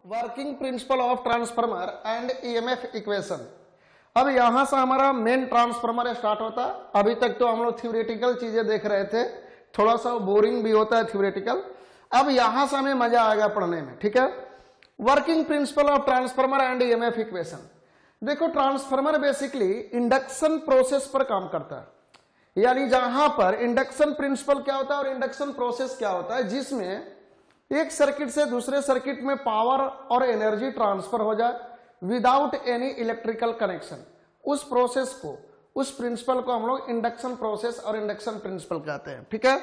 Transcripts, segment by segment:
Working principle of transformer and EMF equation. अब यहां से हमारा मेन ट्रांसफार्मर स्टार्ट होता है। अभी तक तो हम लोग थ्योरेटिकल चीजें देख रहे थे, थोड़ा सा बोरिंग भी होता है थ्योरेटिकल। अब यहां से हमें मजा आएगा पढ़ने में, ठीक है। Working principle of transformer and EMF equation. देखो, ट्रांसफार्मर बेसिकली इंडक्शन प्रोसेस पर काम करता है, यानी जहां पर इंडक्शन प्रिंसिपल क्या होता है और इंडक्शन प्रोसेस क्या होता है, जिसमें एक सर्किट से दूसरे सर्किट में पावर और एनर्जी ट्रांसफर हो जाए विदाउट एनी इलेक्ट्रिकल कनेक्शन। उस प्रोसेस को, उस प्रिंसिपल को हम लोग इंडक्शन प्रोसेस और इंडक्शन प्रिंसिपल कहते हैं, ठीक है।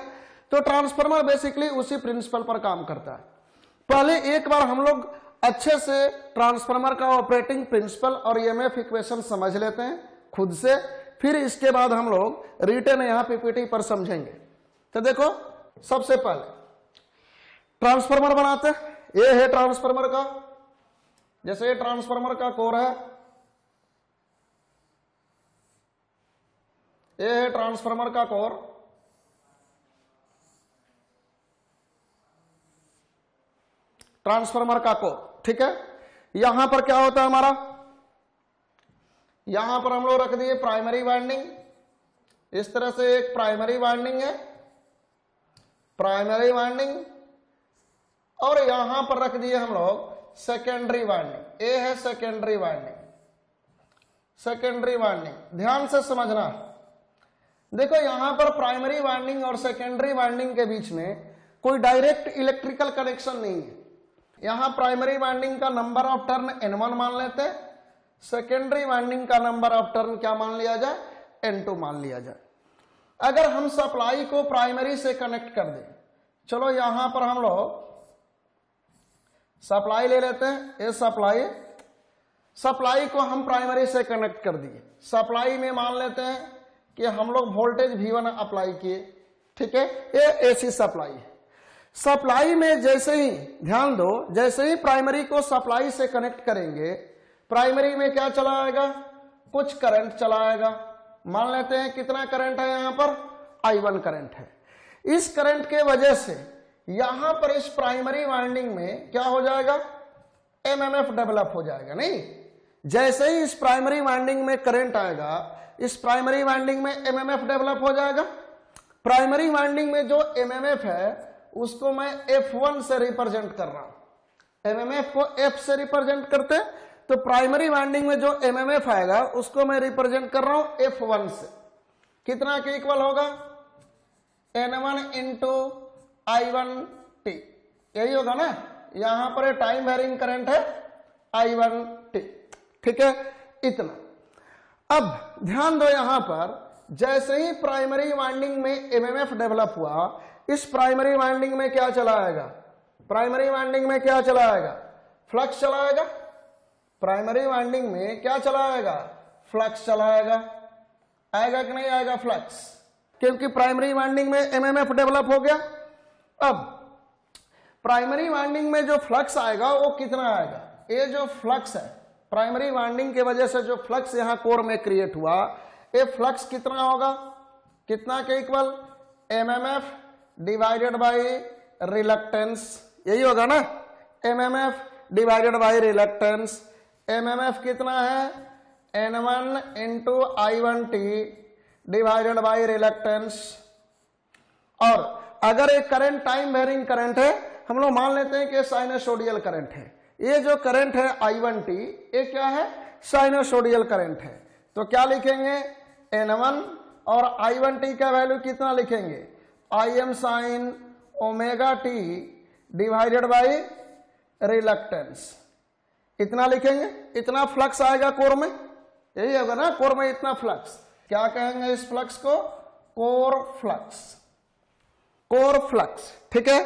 तो ट्रांसफार्मर बेसिकली उसी प्रिंसिपल पर काम करता है। पहले एक बार हम लोग अच्छे से ट्रांसफार्मर का ऑपरेटिंग प्रिंसिपल और ईएमएफ इक्वेशन समझ लेते हैं खुद से, फिर इसके बाद हम लोग रिटन यहां पीपीटी पर समझेंगे। तो देखो, सबसे पहले ट्रांसफार्मर बनाते हैं। ये है ट्रांसफार्मर का, जैसे ये ट्रांसफार्मर का कोर है, ये है ट्रांसफार्मर का कोर। ट्रांसफार्मर का कोर, ठीक है। यहां पर क्या होता है हमारा, यहां पर हम लोग रख दिए प्राइमरी वाइंडिंग। इस तरह से एक प्राइमरी वाइंडिंग है, प्राइमरी वाइंडिंग, और यहां पर रख दिए हम लोग सेकेंडरी वाइंडिंग। ये है सेकेंडरी वाइंडिंग, सेकेंडरी वाइंडिंग। ध्यान से समझना। देखो, यहां पर प्राइमरी वाइंडिंग और सेकेंडरी वाइंडिंग के बीच में कोई डायरेक्ट इलेक्ट्रिकल कनेक्शन नहीं है। यहां प्राइमरी वाइंडिंग का नंबर ऑफ टर्न N1 मान लेते हैं, सेकेंडरी वाइंडिंग का नंबर ऑफ टर्न क्या मान लिया जाए, N2 मान लिया जाए। अगर हम सप्लाई को प्राइमरी से कनेक्ट कर दें, चलो यहां पर हम लोग सप्लाई ले लेते हैं। ये सप्लाई को हम प्राइमरी से कनेक्ट कर दिए। सप्लाई में मान लेते हैं कि हम लोग वोल्टेज V1 अप्लाई किए, ठीक है। ये एसी सप्लाई है। सप्लाई में जैसे ही, ध्यान दो, जैसे ही प्राइमरी को सप्लाई से कनेक्ट करेंगे, प्राइमरी में क्या चला आएगा, कुछ करंट चला आएगा। मान लेते हैं कितना करंट है, यहां पर I1 करंट है। इस करंट के वजह से यहां पर इस प्राइमरी वाइंडिंग में क्या हो जाएगा, एमएमएफ डेवलप हो जाएगा। नहीं, जैसे ही इस प्राइमरी वाइंडिंग में करंट आएगा, इस प्राइमरी वाइंडिंग में एमएमएफ डेवलप हो जाएगा। प्राइमरी वाइंडिंग में जो एमएमएफ है उसको मैं F1 से रिप्रेजेंट कर रहा हूं। एमएमएफ को F से रिप्रेजेंट करते हैं, तो प्राइमरी वाइंडिंग में जो एमएमएफ आएगा उसको मैं रिप्रेजेंट कर रहा हूं F1 से। कितना के इक्वल होगा, N1 इंटू I1T, यही होगा ना। यहां पर टाइम वेरिंग करंट है I1T, ठीक है। इतना। अब ध्यान दो, यहां पर जैसे ही प्राइमरी वाइंडिंग में एमएमएफ डेवलप हुआ, इस प्राइमरी वाइंडिंग में क्या चला आएगा, प्राइमरी वाइंडिंग में क्या चला आएगा, फ्लक्स चला आएगा। प्राइमरी वाइंडिंग में क्या चला आएगा, फ्लक्स चला आएगा। आएगा कि नहीं आएगा फ्लक्स, क्योंकि प्राइमरी वाइंडिंग में एमएमएफ डेवलप हो गया। अब प्राइमरी वाइंडिंग में जो फ्लक्स आएगा वो कितना आएगा, ये जो फ्लक्स है प्राइमरी वाइंडिंग की वजह से जो फ्लक्स यहां कोर में क्रिएट हुआ, ये फ्लक्स कितना होगा, कितना के equal, MMF divided by reluctance, यही होगा ना, MMF divided by reluctance. MMF कितना है, N1 into I1T divided by reluctance. और अगर एक करंट टाइम वेरिंग करंट है, हम लोग मान लेते हैं कि साइनसोडियल करंट है। ये जो करंट है I1T, ये क्या है, साइनसोडियल करंट है। तो क्या लिखेंगे, N1 और I1T का वैल्यू कितना लिखेंगे, Im sine omega t divided by reluctance, इतना लिखेंगे। इतना फ्लक्स आएगा कोर में, यही होगा ना, कोर में इतना फ्लक्स। क्या कहेंगे इस फ्लक्स को, कोर फ्लक्स, कोर फ्लक्स, ठीक है।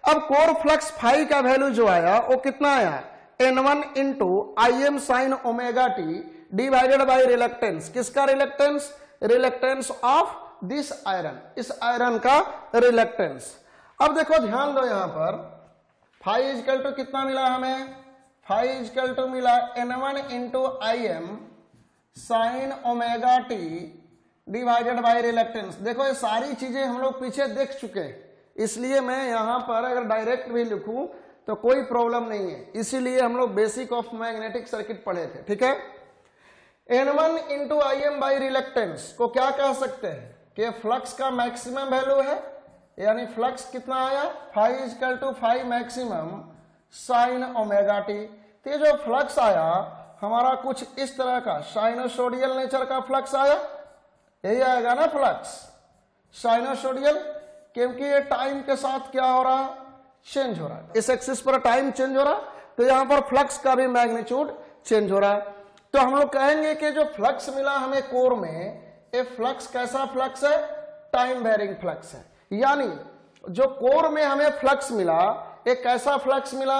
अब कोर फ्लक्स फाई का वैल्यू जो आया वो कितना आया, N1 into Im sine omega t divided by reluctance. किसका reluctance, reluctance of this iron, इस आयरन का रिलक्टेंस। अब देखो, ध्यान दो, यहां पर फाई इजकल टू कितना मिला हमें, फाई इजकल टू मिला N1 into Im sine omega t divided by reluctance. देखो, ये सारी चीजें हम लोग पीछे देख चुके हैं, इसलिए मैं यहां पर अगर डायरेक्ट भी लिखूं तो कोई प्रॉब्लम नहीं है। इसीलिए हम लोग बेसिक ऑफ मैग्नेटिक सर्किट पढ़े थे, ठीक है। N1 into I am by reluctance को क्या कह सकते हैं कि फ्लक्स का मैक्सिमम वैल्यू है, यानी फ्लक्स कितना आया, phi is equal to phi maximum sine omega T. तो ये जो फ्लक्स आया हमारा कुछ इस तरह का साइनोसोडियल नेचर का फ्लक्स आया, यही आएगा ना फ्लक्स साइनोसोडियल, क्योंकि ये टाइम के साथ क्या हो रहा है, चेंज हो रहा है। इस एक्सिस पर टाइम चेंज हो रहा है, तो यहां पर फ्लक्स का भी मैग्नीट्यूड चेंज हो रहा है। तो हम लोग कहेंगे कि जो फ्लक्स मिला हमें कोर में, ये फ्लक्स कैसा फ्लक्स है, टाइम वेरिंग फ्लक्स है। यानी जो कोर में हमें फ्लक्स मिला, एक कैसा फ्लक्स मिला,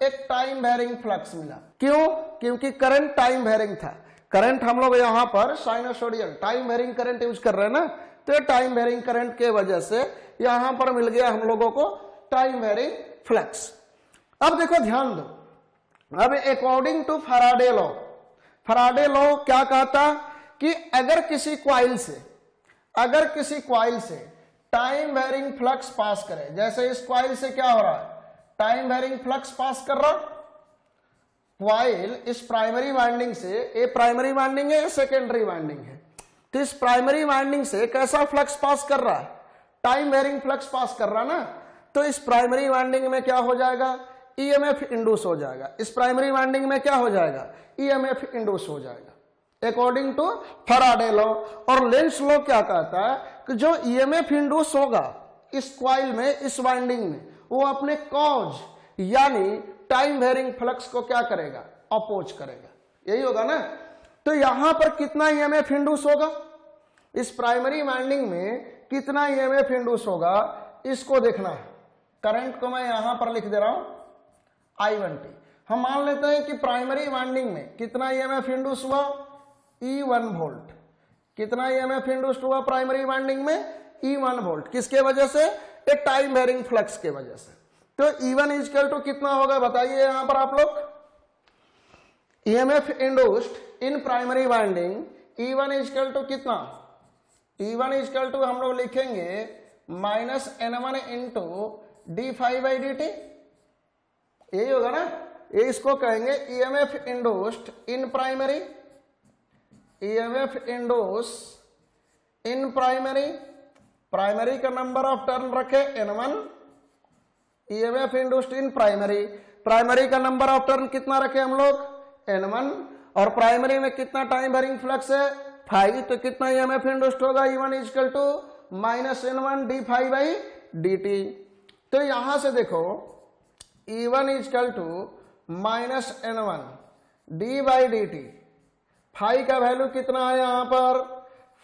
एक टाइम वेरिंग फ्लक्स मिला। क्यों, क्योंकि करंट टाइम वेरिंग था। करंट हम लोग यहां पर sinusoidal time varying current use कर रहे हैं ना, तो ये टाइम वेरिंग करंट के वजह से यहां पर मिल गया हम लोगों को टाइम वेरिंग फ्लक्स। अब देखो ध्यान दो, अब according to Faraday law, Faraday law क्या कहता कि अगर किसी कॉइल से टाइम वेरिंग फ्लक्स पास करे, जैसे इस कॉइल से क्या हो रहा है, टाइम वेरिंग फ्लक्स पास कर रहा, कॉइल इस प्राइमरी वाइंडिंग से, ये प्राइमरी वाइंडिंग है, ये सेकेंडरी वाइंडिंग है, तो इस प्राइमरी वाइंडिंग से कैसा फ्लक्स पास कर रहा है, टाइम वेरिंग फ्लक्स पास कर रहा ना, तो इस प्राइमरी वाइंडिंग में क्या हो जाएगा, ईएमएफ इंड्यूस हो जाएगा। इस प्राइमरी वाइंडिंग में क्या हो जाएगा, ईएमएफ इंड्यूस हो जाएगा अकॉर्डिंग टू फैराडे लॉ। और लेंस लॉ क्या कहता है कि जो ईएमएफ इंड्यूस होगा इस कॉइल में, इस वाइंडिंग में, वो अपने कॉज यानी टाइम वेरिंग फ्लक्स को क्या करेगा, अपोज करेगा, यही होगा ना। तो यहां पर कितना ईएमएफ इंड्यूस होगा, इस प्राइमरी वाइंडिंग में कितना ईएमएफ इंड्यूस होगा, इसको देखना है। करंट को मैं यहां पर लिख दे रहा हूं I1T। हम मान लेते हैं कि प्राइमरी वाइंडिंग में कितना ईएमएफ इंड्यूस हुआ, E1 वोल्ट। कितना ईएमएफ इंड्यूस हुआ प्राइमरी वाइंडिंग में, E1 वोल्ट। किसके वजह से, एक टाइम वेरिंग फ्लक्स के वजह से। तो E1 इक्वल टू कितना होगा बताइए यहां पर आप लोग, EMF induced in primary winding, E1 equal to कितना, E1 इक्वल टू हम लोग लिखेंगे माइनस N1 इंटू d∅dt, यही होगा ना। ये इसको कहेंगे EMF induced in primary, EMF induce in primary, primary का नंबर ऑफ टर्न रखे N1, EMF induced in primary, primary का नंबर ऑफ टर्न कितना रखे हम लोग, N1, और प्राइमरी में कितना टाइम वेरिंग फ्लक्स है, फाई, तो कितना ईएमएफ इंड्यूस्ड होगा, E1 equal to minus N1 d∅dt। तो यहां से देखो E1 equal to minus N1 d/dt, phi का वैल्यू कितना है यहां पर,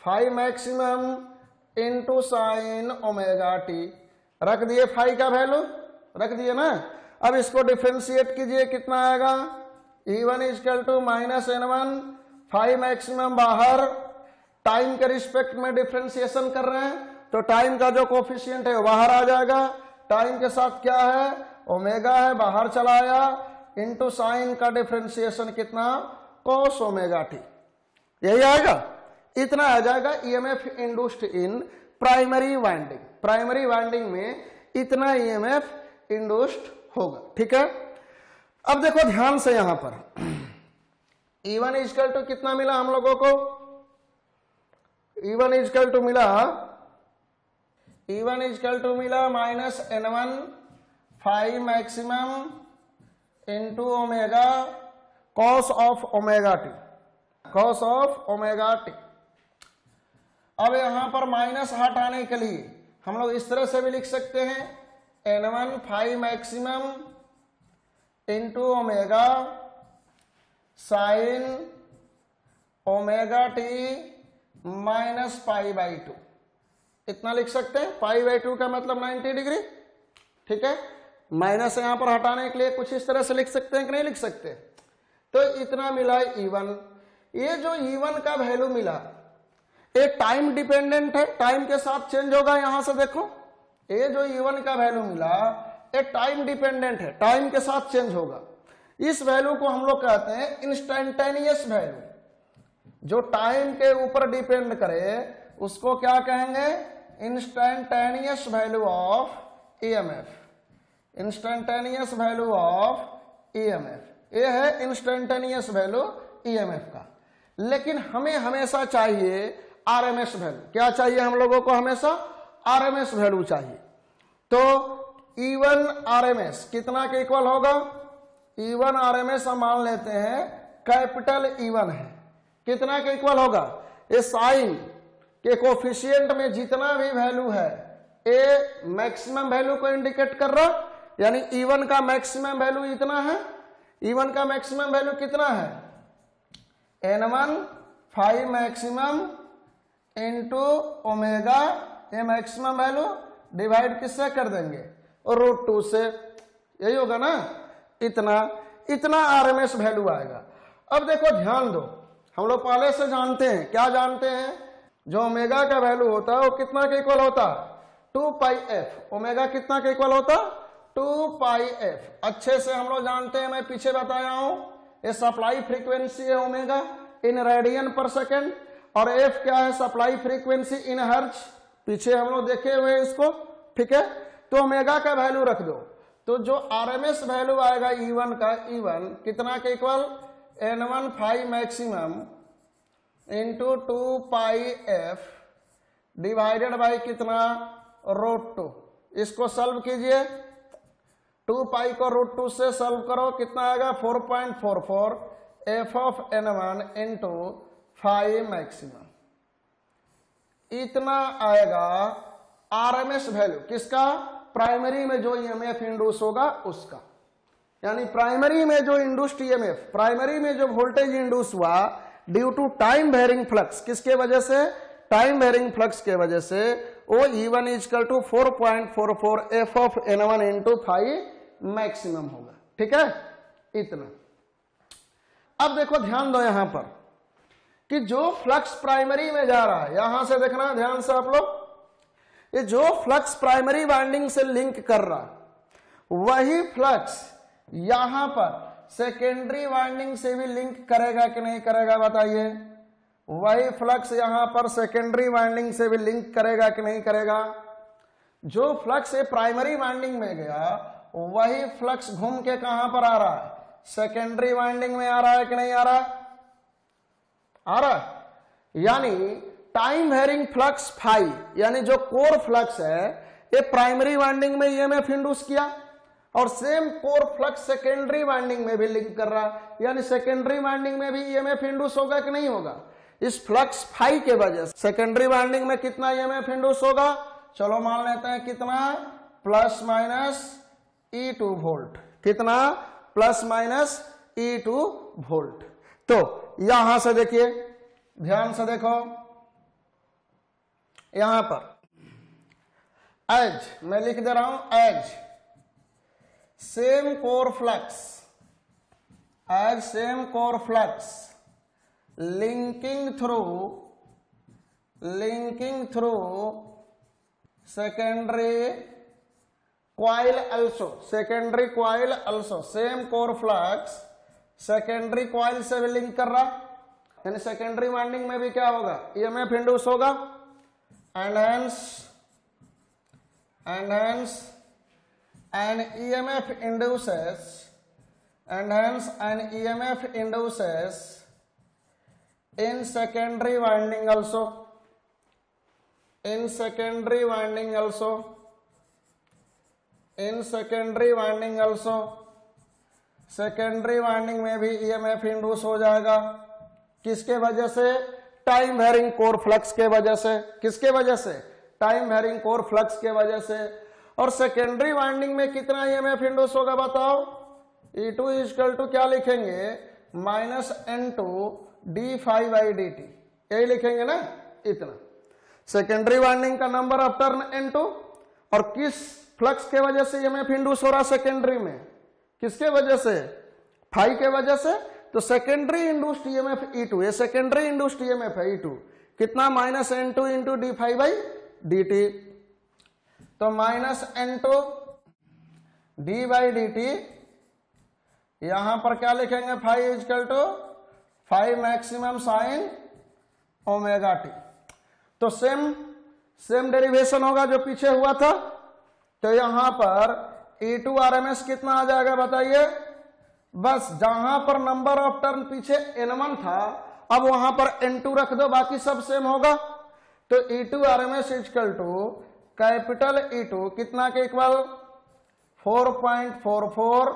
phi maximum into sine omega T, रख दिए फाई का वैल्यू, रख दिए ना। अब इसको डिफ्रेंशिएट कीजिए, कितना आएगा, E1 equal to minus N1, phi maximum बाहर, टाइम के रिस्पेक्ट में डिफ्रेंशिएशन कर रहे हैं, तो टाइम का जो कोफिशिएंट है वो बाहर आ जाएगा, टाइम के साथ क्या है, ओमेगा है, बाहर चला आया, इंटू साइन का डिफ्रेंशिएशन कितना, cos ओमेगा टी, यही आएगा, इतना आ जाएगा EMF induced in primary winding. Primary winding में इतना ईएमएफ इंड्यूस्ड होगा, ठीक है। अब देखो ध्यान से यहां पर E1 इक्वल टू कितना मिला हम लोगों को, E1 इक्वल टू मिला minus N1 phi maximum into omega cos of omega T, cos of omega T. अब यहां पर माइनस हटाने के लिए हम लोग इस तरह से भी लिख सकते हैं, N1 phi maximum into omega sine omega T minus π/2, इतना लिख सकते हैं। π/2 का मतलब 90 डिग्री, ठीक है। माइनस यहां पर हटाने के लिए कुछ इस तरह से लिख सकते हैं कि नहीं लिख सकते। तो इतना मिला E1। ये जो E1 का वैल्यू मिला ये टाइम डिपेंडेंट है, टाइम के साथ चेंज होगा। यहां से देखो ये जो E1 का वैल्यू मिला ये टाइम डिपेंडेंट है, टाइम के साथ चेंज होगा। इस वैल्यू को हम लोग कहते हैं इंस्टेंटेनियस वैल्यू। जो टाइम के ऊपर डिपेंड करे उसको क्या कहेंगे, instantaneous value of EMF. Instantaneous value of EMF. ये है इंस्टेंटेनियस वैल्यू ईएमएफ का। लेकिन हमें हमेशा चाहिए आरएमएस वैल्यू। क्या चाहिए हम लोगों को? हमेशा आरएमएस वैल्यू चाहिए। तो E1 आरएमएस कितना के इक्वल होगा? E1 आरएमएस हम मान लेते हैं कैपिटल E1 है, कितना के इक्वल होगा? ये साइन के कोफिशिएंट में जितना भी वैल्यू है ये मैक्सिमम वैल्यू को इंडिकेट कर रहा, यानी E1 का मैक्सिमम वैल्यू इतना है। E1 का मैक्सिमम वैल्यू कितना है? N1 5 मैक्सिमम इंटू ओमेगा, ये मैक्सिमम वैल्यू डिवाइड किससे कर देंगे? √2 से। यही होगा ना, इतना आरएमएस वैल्यू आएगा। अब देखो ध्यान दो, हम लोग पहले से जानते हैं, क्या जानते हैं? जो ओमेगा का वैल्यू होता है वो कितना के इक्वल होता? 2πf। ओमेगा कितना के इक्वल होता? 2πf। अच्छे से हम लोग जानते हैं, मैं पीछे बताया हूं। ये सप्लाई फ्रीक्वेंसी है ओमेगा इन रेडियन पर सेकेंड, और एफ क्या है? Supply frequency in hertz. पीछे हम लोग देखे हुए इसको, ठीक है। तो ओमेगा का वैल्यू रख दो, तो जो आरएमएस वैल्यू आएगा E1 का, E1 कितना के equal? N1 5 maximum into 2πf divided by कितना? √2। इसको सॉल्व कीजिए, 2π को √2 से सॉल्व करो, कितना आएगा? 4.44 f of N1 into 5 maximum. इतना आएगा आरएमएस वैल्यू किसका? प्राइमरी में जो ईएमएफ इंड्यूस होगा उसका। यानी प्राइमरी में जो इंड्यूस्ड ईएमएफ, प्राइमरी में जो वोल्टेज इंड्यूस हुआ due to time varying flux, किसके वजह से? टाइम वेरिंग फ्लक्स के वजह से, वो E1 equal to 4.44 f of N1 into 5 maximum होगा। ठीक है, इतना। अब देखो ध्यान दो यहां पर कि जो फ्लक्स प्राइमरी में जा रहा है, यहां से देखना ध्यान से आप लोग, ये जो फ्लक्स प्राइमरी वाइंडिंग से लिंक कर रहा, वही फ्लक्स यहां पर सेकेंडरी वाइंडिंग से भी लिंक करेगा कि नहीं करेगा? बताइए। वही फ्लक्स यहां पर सेकेंडरी वाइंडिंग से भी लिंक करेगा कि नहीं करेगा? जो फ्लक्स ये प्राइमरी वाइंडिंग में गया, वही फ्लक्स घूम के कहां पर आ रहा है? सेकेंडरी वाइंडिंग में आ रहा है कि नहीं आ रहा? आ रहा। यानी टाइम वेरिंग फ्लक्स फाई, यानी जो कोर फ्लक्स है, ये प्राइमरी वाइंडिंग में ईएमएफ इंड्यूस किया, और same core flux secondary winding में भी लिंक कर रहा, यानी सेकेंडरी वाइंडिंग में भी ईएमएफ इंड्यूस होगा कि नहीं होगा? इस फ्लक्स फाई के वजह से सेकेंडरी वाइंडिंग में कितना ईएमएफ इंड्यूस होगा? चलो मान लेते हैं कितना? ±E2 volt. कितना? ±E2 volt. तो यहां से देखिए, ध्यान से देखो, यहां पर एज मैं लिख दे रहा हूं, as same core flux, as same core flux linking through secondary coil also, secondary coil also, same core flux secondary coil से भी लिंक कर रहा, यानी सेकेंडरी वाइंडिंग में भी क्या होगा? ईएमएफ इंड्यूस होगा, and hence an EMF induces in secondary winding also, in secondary winding also, secondary winding में भी ईएमएफ इंड्यूस हो जाएगा। किसके वजह से? टाइम वेरिंग कोर फ्लक्स के वजह से। किसके वजह से? टाइम वेरिंग कोर फ्लक्स के वजह से। और सेकेंडरी वाइंडिंग में कितना ईएमएफ इंड्यूस होगा बताओ? E2 इक्वल टू क्या लिखेंगे? -N2 d∅dt, यही लिखेंगे ना, इतना। सेकेंडरी वाइंडिंग का नंबर ऑफ टर्न N2, और किस फ्लक्स के वजह से ईएमएफ इंड्यूस हो रहा सेकेंडरी में? किसके वजह से? फाई के वजह से। तो सेकेंडरी इंड्यूस्ड ईएमएफ E2, ये सेकेंडरी इंड्यूस्ड ईएमएफ है E2, कितना? -N2 into d∅dt। तो -N2 d/dt, यहां पर क्या लिखेंगे? Phi equal to 5 maximum sine omega T. तो सेम डेरिवेशन होगा जो पीछे हुआ था। तो यहां पर E2 RMS कितना आ जाएगा बताइए। बस जहां पर नंबर ऑफ टर्न पीछे N1 था अब वहां पर N2 रख दो, बाकी सब सेम होगा। तो E2 RMS equal to capital E2 कितना के equal 4.44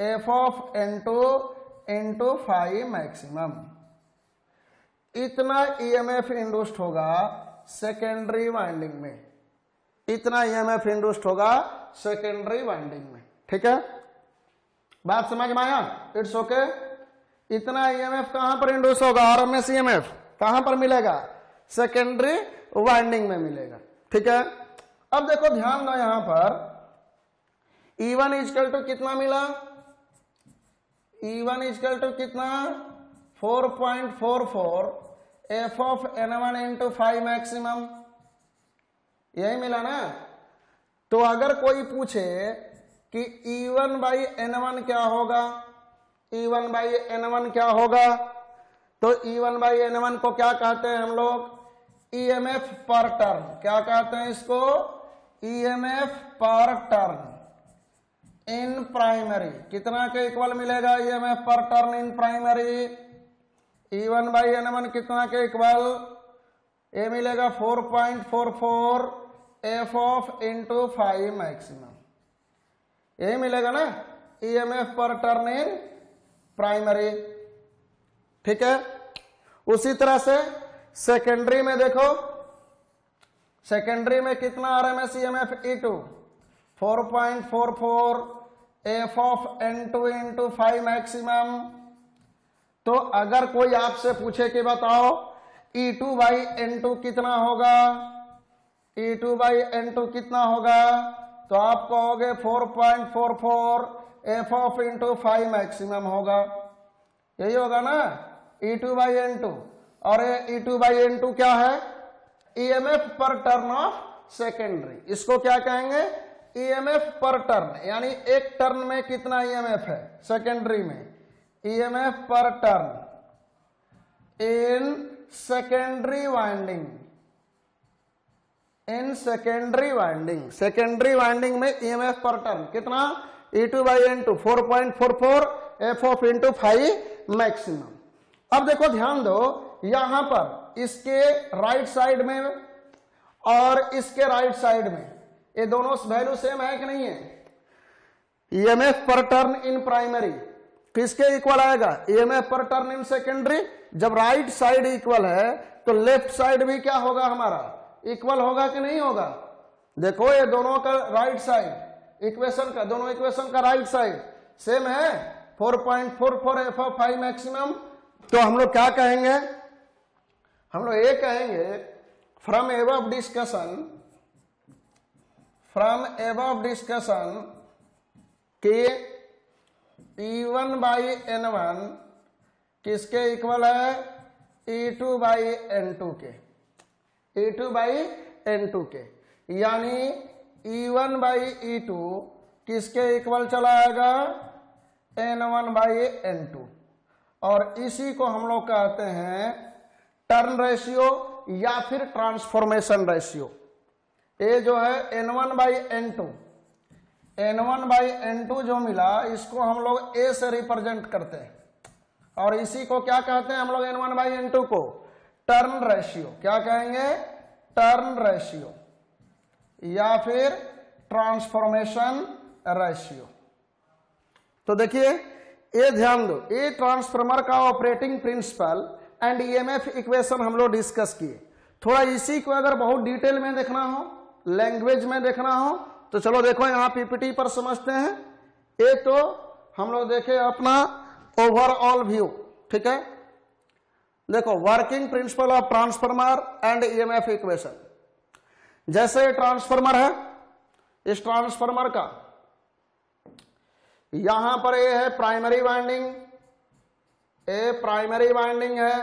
f of N2 into 5 maximum. इतना EMF इंड्यूस्ड होगा सेकेंडरी वाइंडिंग में, इतना EMF इंड्यूस्ड होगा सेकेंडरी वाइंडिंग में। ठीक है, बात समझ में आया? It's okay. इतना EMF कहां पर इंड्यूस होगा? RMS EMF कहां पर मिलेगा? सेकेंडरी वाइंडिंग में मिलेगा। ठीक है, अब देखो ध्यान दो यहां पर E1 इक्वल टू कितना मिला? E1 इक्वल टू कितना 4.44 f of N1 into 5 maximum, यही मिला ना। तो अगर कोई पूछे कि E1 बाई N1 क्या होगा, E1 बाई N1 क्या होगा, तो E1 बाई N1 को क्या कहते हैं हम लोग? EMF पर टर्न। क्या कहते हैं इसको? EMF पर टर्न इन प्राइमरी। कितना के इक्वल मिलेगा EMF पर turn in primary? E1 by N1 कितना के इक्वल? ये मिलेगा 4.44 f ऑफ इंटू 5 मैक्सिमम, यही मिलेगा ना EMF पर टर्न इन प्राइमरी। ठीक है, उसी तरह से सेकेंडरी में देखो, सेकेंडरी में कितना RMS EMF E2 4.44 f of N2 into 5 maximum. तो अगर कोई आपसे पूछे कि बताओ E2 बाई N2 कितना होगा, E2 बाई N2 कितना होगा, तो आप कहोगे 4.44 f ऑफ इंटू 5 मैक्सिमम होगा, यही होगा ना E2 बाई N2। और ये E2 बाई N2 क्या है? EMF पर टर्न ऑफ सेकेंडरी। इसको क्या कहेंगे? EMF पर टर्न, यानी एक टर्न में कितना EMF है सेकेंडरी में? EMF पर turn in secondary winding, in secondary winding. Secondary winding में EMF पर टर्न कितना? E2 by N2 4.44 f of into 5 maximum. अब देखो ध्यान दो, यहां पर इसके राइट साइड में और इसके राइट साइड में ये दोनों वैल्यू सेम है कि नहीं है? EMF पर टर्न इन प्राइमरी किसके इक्वल आएगा? EMF पर टर्न इन सेकेंडरी। जब राइट साइड इक्वल है तो लेफ्ट साइड भी क्या होगा हमारा? इक्वल होगा कि नहीं होगा? देखो ये दोनों का राइट साइड इक्वेशन का, दोनों इक्वेशन का राइट साइड सेम है 4.44 f ऑफ 5 मैक्सिमम। तो हम लोग क्या कहेंगे? हम लोग ये कहेंगे from above discussion, from above discussion कि E1 बाई N1 किसके इक्वल है? E2 बाई N2 के, E2 बाई N2 के। यानी E1 बाई E2 किसके इक्वल चला आएगा? N1 by N2। और इसी को हम लोग कहते हैं टर्न रेशियो या फिर ट्रांसफॉर्मेशन रेशियो। ये जो है N1 by N2, N1 by N2 जो मिला इसको हम लोग A से रिप्रेजेंट करते हैं, और इसी को क्या कहते हैं हम लोग N1 बाई N2 को? Turn ratio. क्या कहेंगे? टर्न रेशियो या फिर ट्रांसफॉर्मेशन रेशियो। तो देखिए ये ध्यान दो, ये ट्रांसफार्मर का operating principle and EMF equation हम लोग डिस्कस किए। थोड़ा इसी को अगर बहुत डिटेल में देखना हो, लैंग्वेज में देखना हो, तो चलो देखो यहाँ PPT पर समझते हैं। ये तो हम लोग देखे अपना ओवरऑल व्यू। ठीक है, देखो working principle of transformer and EMF equation. जैसे ट्रांसफार्मर है, इस ट्रांसफार्मर का यहां पर ये है प्राइमरी वाइंडिंग, ये प्राइमरी वाइंडिंग है,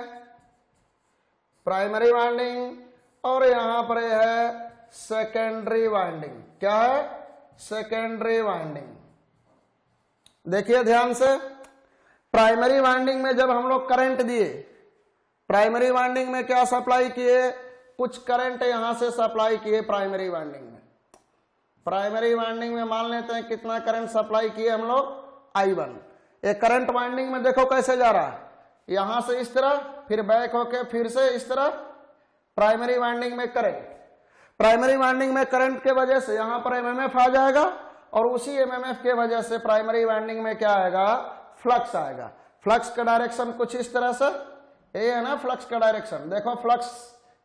प्राइमरी वाइंडिंग, और यहां पर ये है सेकेंडरी वाइंडिंग। क्या है? Secondary winding. देखिए ध्यान से, प्राइमरी वाइंडिंग में जब हम लोग करंट दिए, प्राइमरी वाइंडिंग में क्या सप्लाई किए? कुछ करंट यहां से सप्लाई किए प्राइमरी वाइंडिंग में। प्राइमरी वाइंडिंग में मान लेते हैं कितना करंट सप्लाई किए हम लोग, I1। एक करंट वाइंडिंग में देखो कैसे जा रहा है, यहां से इस तरह, फिर बैक होके फिर से इस तरह। प्राइमरी वाइंडिंग में करंट, प्राइमरी वाइंडिंग में करंट के वजह से यहां पर एमएमएफ आ जाएगा, और उसी एमएमएफ के वजह से प्राइमरी वाइंडिंग में क्या आएगा, फ्लक्स आएगा। फ्लक्स का डायरेक्शन कुछ इस तरह से, ये है ना फ्लक्स का डायरेक्शन। देखो फ्लक्स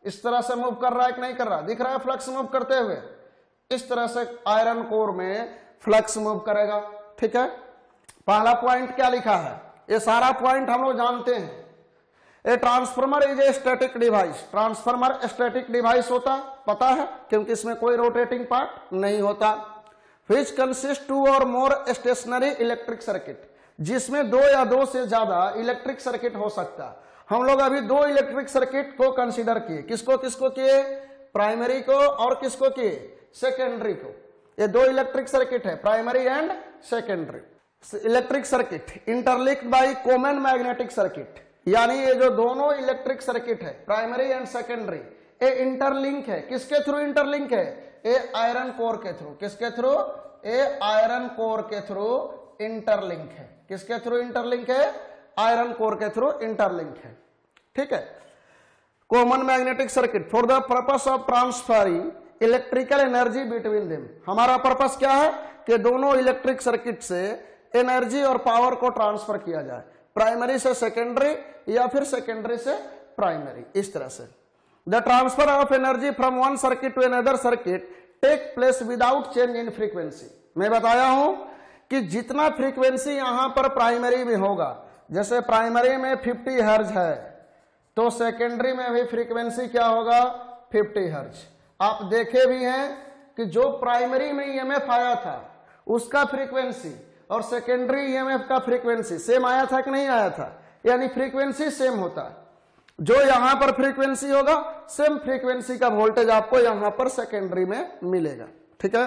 इस तरह से मूव कर रहा है कि नहीं कर रहा, दिख रहा है फ्लक्स मूव करते हुए। इस तरह से आयरन कोर में फ्लक्स मूव करेगा। ठीक है, पहला पॉइंट क्या लिखा है, ये सारा पॉइंट हम लोग जानते हैं। A transformer is a static device, transformer static device होता पता है, क्योंकि इसमें कोई रोटेटिंग पार्ट नहीं होता। विच कंसिस्ट टू और मोर स्टेशनरी इलेक्ट्रिक सर्किट, जिसमें दो या दो से ज्यादा इलेक्ट्रिक सर्किट हो सकता है। हम लोग अभी दो इलेक्ट्रिक सर्किट को कंसीडर किए, किसको किसको किए, प्राइमरी को और किसको किए, सेकेंडरी को। ये दो इलेक्ट्रिक सर्किट है, primary and secondary. Electric circuit interlinked by common magnetic circuit, यानी ये जो दोनों इलेक्ट्रिक सर्किट है प्राइमरी एंड सेकेंडरी, ये इंटरलिंक है। किसके थ्रू इंटरलिंक है, ये आयरन कोर के थ्रू। किसके थ्रू, ये आयरन कोर के थ्रू इंटरलिंक है। किसके थ्रू इंटरलिंक है, आयरन कोर के थ्रू इंटरलिंक है। ठीक है, common magnetic circuit for the purpose of transferring electrical energy between them. हमारा पर्पस क्या है कि दोनों इलेक्ट्रिक सर्किट से एनर्जी और पावर को ट्रांसफर किया जाए, प्राइमरी से सेकेंडरी या फिर सेकेंडरी से प्राइमरी, इस तरह से। The transfer of energy from one circuit to another circuit take place without change in frequency. मैं बताया हूं कि जितना फ्रीक्वेंसी यहां पर प्राइमरी में होगा, जैसे प्राइमरी में 50 हर्ज है, तो सेकेंडरी में भी फ्रीक्वेंसी क्या होगा, 50 हर्ज। आप देखे भी हैं कि जो प्राइमरी में ईएमएफ आया था उसका फ्रीक्वेंसी और सेकेंडरी ईएमएफ का फ्रीक्वेंसी सेम आया था कि नहीं आया था, यानी फ्रीक्वेंसी सेम होता है। जो यहां पर फ्रीक्वेंसी होगा, सेम फ्रीक्वेंसी का वोल्टेज आपको यहां पर सेकेंडरी में मिलेगा। ठीक है,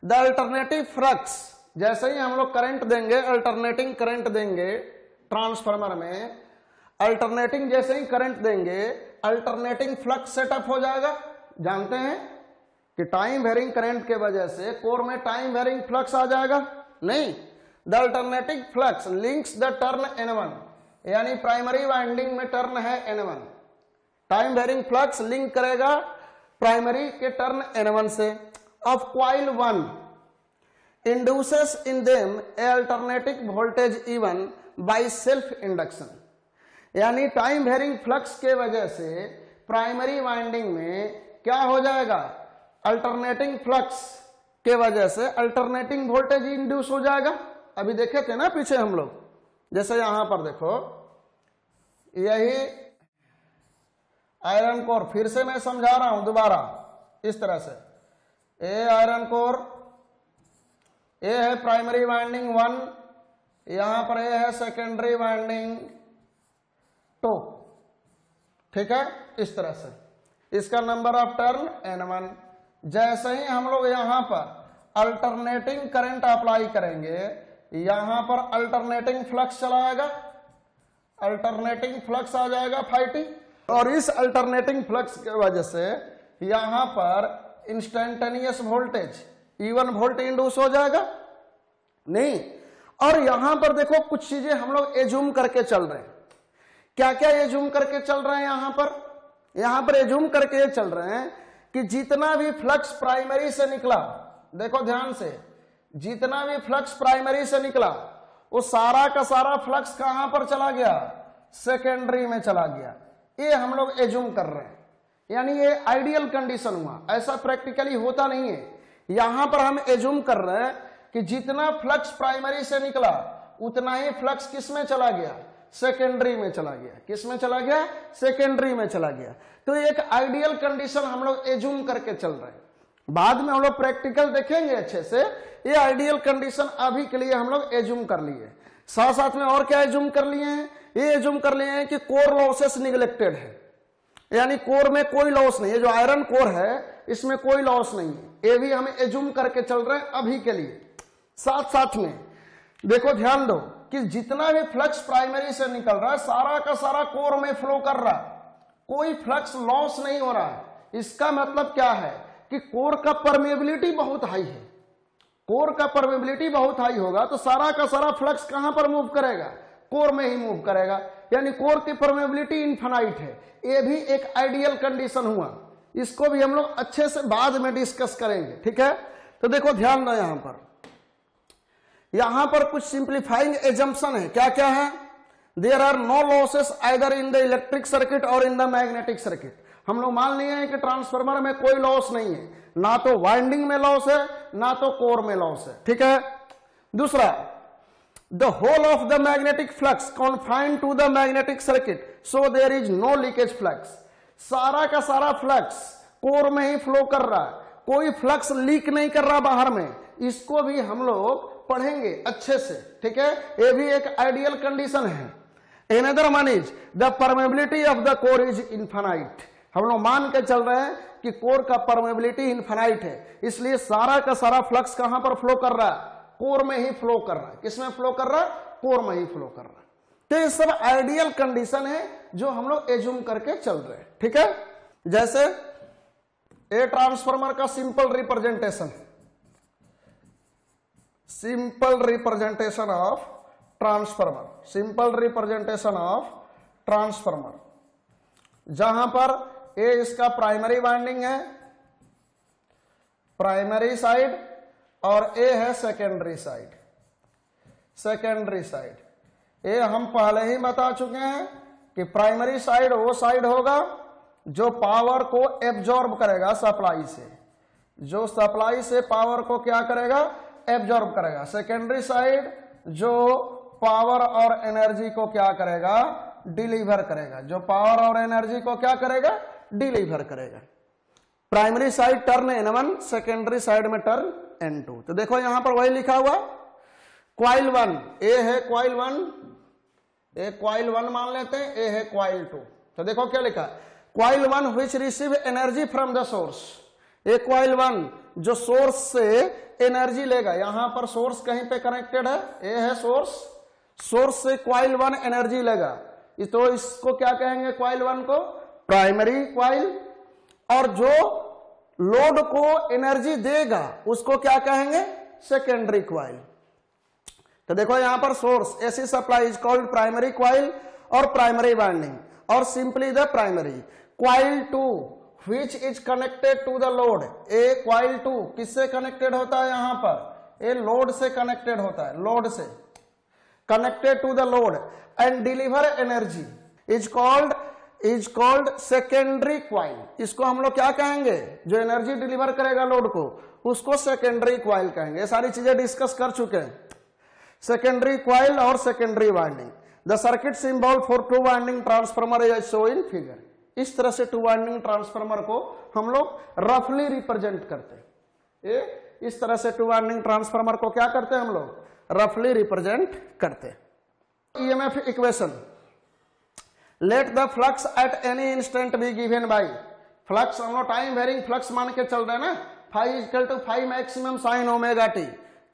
द अल्टरनेटिव फ्लक्स, जैसे ही हम लोग करंट देंगे, अल्टरनेटिंग करंट देंगे ट्रांसफार्मर में, अल्टरनेटिंग जैसे ही करंट देंगे, अल्टरनेटिंग फ्लक्स सेटअप हो जाएगा। जानते हैं कि टाइम वेरिंग करंट के वजह से कोर में टाइम वेरिंग फ्लक्स आ जाएगा, नहीं। The alternating flux links the turn N1, यानी प्राइमरी वाइंडिंग में टर्न है N1, time varying flux link करेगा प्राइमरी के टर्न N1 से। Of coil 1 induces in them a alternating voltage E1 by self induction, यानी टाइम वेरिंग फ्लक्स के वजह से प्राइमरी वाइंडिंग में क्या हो जाएगा, अल्टरनेटिंग फ्लक्स के वजह से अल्टरनेटिंग वोल्टेज इंड्यूस हो जाएगा। अभी देखे थे ना पीछे हम लोग, जैसे यहां पर देखो, यही आयरन कोर, फिर से मैं समझा रहा हूं दोबारा इस तरह से। ये आयरन कोर, ये है प्राइमरी वाइंडिंग 1, यहां पर ये है सेकेंडरी वाइंडिंग 2। ठीक है, इस तरह से इसका नंबर ऑफ टर्न N1। जैसे ही हम लोग यहां पर अल्टरनेटिंग करंट अप्लाई करेंगे, यहां पर अल्टरनेटिंग फ्लक्स चला आएगा, अल्टरनेटिंग फ्लक्स आ जाएगा 5T, और इस अल्टरनेटिंग फ्लक्स की वजह से यहां पर instantaneous voltage E1 volt induce हो जाएगा, नहीं। और यहां पर देखो कुछ चीजें हम लोग एज्यूम करके चल रहे हैं। क्या क्या एज्यूम करके चल रहे हैं यहां पर एज्यूम करके ये चल रहे हैं कि जितना भी फ्लक्स प्राइमरी से निकला, देखो ध्यान से, जितना भी फ्लक्स प्राइमरी से निकला वो सारा का सारा फ्लक्स कहां पर चला गया, सेकेंडरी में चला गया। ये हम लोग एज्यूम कर रहे हैं, यानी ये आइडियल कंडीशन हुआ, ऐसा प्रैक्टिकली होता नहीं है। यहां पर हम एज्यूम कर रहे हैं कि जितना फ्लक्स प्राइमरी से निकला उतना ही फ्लक्स किस में चला गया, सेकेंडरी में चला गया। किस में चला गया, सेकेंडरी में चला गया। तो एक आइडियल कंडीशन हम लोग एज्यूम करके चल रहे हैं, बाद में हम लोग प्रैक्टिकल देखेंगे अच्छे से। ये आइडियल कंडीशन अभी के लिए हम लोग एज्यूम कर लिए। साथ साथ में और क्या एज्यूम कर लिए हैं, ये एज्यूम कर लिए हैं कि कोर लॉसेस निगलेक्टेड है, यानी कोर में कोई लॉस नहीं है। जो आयरन कोर है इसमें कोई लॉस नहीं है, ये भी हम एज्यूम करके चल रहे हैं अभी के लिए। साथ साथ में देखो ध्यान दो कि जितना भी फ्लक्स प्राइमरी से निकल रहा है सारा का सारा कोर में फ्लो कर रहा है, कोई फ्लक्स लॉस नहीं हो रहा है। इसका मतलब क्या है कि कोर का परमेबिलिटी बहुत हाई है, कोर का परमेबिलिटी बहुत हाई होगा तो सारा का सारा फ्लक्स कहां पर मूव करेगा, कोर में ही मूव करेगा, यानी कोर की परमेबिलिटी इनफाइनाइट है। ये भी एक आइडियल कंडीशन हुआ, इसको भी हम लोग अच्छे से बाद में डिस्कस करेंगे, ठीक है। तो देखो ध्यान दो, यहां पर कुछ सिंप्लीफाइंग एजम्पशन है। क्या क्या है? There are no losses either in the electric circuit और इन द मैग्नेटिक सर्किट। हम लोग मान लिए हैं कि ट्रांसफार्मर में कोई लॉस नहीं है, ना तो वाइंडिंग में लॉस है ना तो कोर में लॉस है, ठीक है। दूसरा, the whole of the magnetic flux confined to the magnetic circuit so there is no leakage flux. सारा का सारा फ्लक्स कोर में ही फ्लो कर रहा है, कोई फ्लक्स लीक नहीं कर रहा बाहर में। इसको भी हम लोग पढ़ेंगे अच्छे से, ठीक है। ये भी एक आइडियल कंडीशन है। Another one is the permeability of the core is infinite। हम लोग मान के चल रहे हैं कि कोर का परमेबिलिटी इनफाइनाइट है, इसलिए सारा का सारा फ्लक्स कहां पर फ्लो कर रहा है, कोर में ही फ्लो कर रहा है। किसमें फ्लो कर रहा है? कोर में ही फ्लो कर रहा है। तो ये सब आइडियल कंडीशन है जो हम लोग एज्यूम करके चल रहे हैं, ठीक है। जैसे ए ट्रांसफार्मर का simple representation, simple representation of transformer, simple representation of transformer, जहां पर ए इसका प्राइमरी वाइंडिंग है, प्राइमरी साइड, और ए है सेकेंडरी साइड, सेकेंडरी साइड। ये हम पहले ही बता चुके हैं कि प्राइमरी साइड वो साइड होगा जो पावर को एब्जॉर्ब करेगा सप्लाई से, जो सप्लाई से पावर को क्या करेगा, एब्जॉर्ब करेगा। सेकेंडरी साइड जो पावर और एनर्जी को क्या करेगा, डिलीवर करेगा, जो पावर और एनर्जी को क्या करेगा, डिलीवर करेगा। Primary side turn N1, secondary side में टर्न N2। तो देखो यहां पर वही लिखा हुआ, क्वाइल 1 ए है, क्वाइल 1 ए, क्वाइल 1 मान लेते हैं, ए है क्वाइल 2। तो देखो क्या लिखा, coil 1 which receive energy from the source. A coil 1 जो सोर्स से एनर्जी लेगा, यहां पर सोर्स कहीं पे कनेक्टेड है, ए है सोर्स, सोर्स से क्वाइल 1 एनर्जी लेगा, तो इसको क्या कहेंगे, क्वाइल 1 को प्राइमरी क्वाइल, और जो लोड को एनर्जी देगा उसको क्या कहेंगे, सेकेंडरी क्वाइल। तो देखो यहां पर source AC supply is called primary coil और प्राइमरी वाइंडिंग, और simply the primary. Coil 2 which is connected to the load, A coil 2 किससे कनेक्टेड होता है, यहां पर ए लोड से कनेक्टेड होता है, लोड से connected to the load and deliver energy is called secondary coil. इसको हम लोग क्या कहेंगे, जो एनर्जी डिलीवर करेगा लोड को, उसको सेकेंडरी क्वाइल कहेंगे। ये सारी चीजें डिस्कस कर चुके हैं, सेकेंडरी क्वाइल और secondary winding. The circuit symbol for two winding transformer is show in figure. इस तरह से टू वाइंडिंग ट्रांसफार्मर को हम लोग रफली रिप्रेजेंट करते हैं। इस तरह से टू वाइंडिंग ट्रांसफार्मर को क्या करते हैं हम लोग, रफली रिप्रेजेंट करते हैं। EMF equation, let the flux at any instant be given by, flux हम लोग टाइम वेरिंग फ्लक्स मान के चल रहे हैं ना, phi equal to phi maximum sine omega T.